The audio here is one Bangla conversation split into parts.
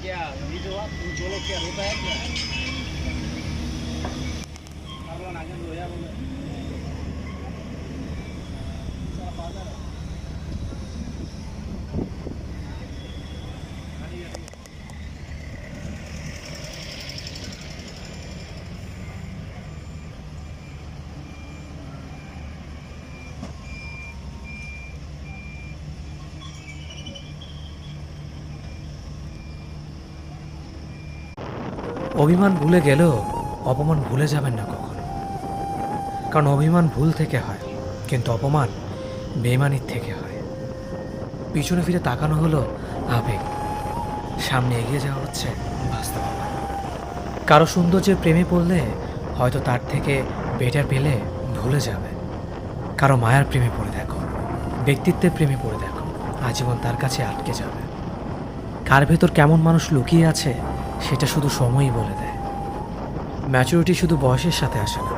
क्या ये जो आप जो लोग क्या होता है क्या आप लोग आगे लोया बोले सारा पाता है অভিমান ভুলে গেলেও অপমান ভুলে যাবেন না কখনো, কারণ অভিমান ভুল থেকে হয়, কিন্তু অপমান বেইমানির থেকে হয়। পিছনে ফিরে তাকানো হলো আবেগ, সামনে এগিয়ে যাওয়া হচ্ছে বাস্তবতা। কারো সৌন্দর্যের প্রেমে পড়লে হয়তো তার থেকে বেটার পেলে ভুলে যাবে। কারো মায়ার প্রেমে পড়ে দেখো, ব্যক্তিত্বের প্রেমে পড়ে দেখো, আজীবন তার কাছে আটকে যাবে। কার ভেতর কেমন মানুষ লুকিয়ে আছে সেটা শুধু সময়ই বলে দেয়। ম্যাচুরিটি শুধু বয়সের সাথে আসে না,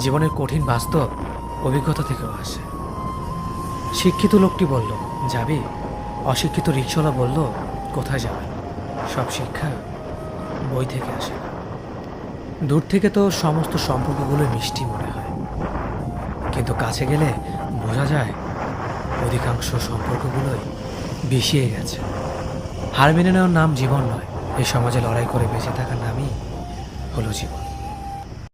জীবনের কঠিন বাস্তব অভিজ্ঞতা থেকেও আসে। শিক্ষিত লোকটি বলল যাবি, অশিক্ষিত রিক্সাওয়ালা বলল কোথায় যাবেন। সব শিক্ষা বই থেকে আসে না। দূর থেকে তো সমস্ত সম্পর্কগুলো মিষ্টি মনে হয়, কিন্তু কাছে গেলে বোঝা যায় অধিকাংশ সম্পর্কগুলোই বিষিয়ে গেছে। হার মেনে নেওয়ার নাম জীবন নয়, এই সমাজে লড়াই করে বেঁচে থাকার নামই হলো জীবন।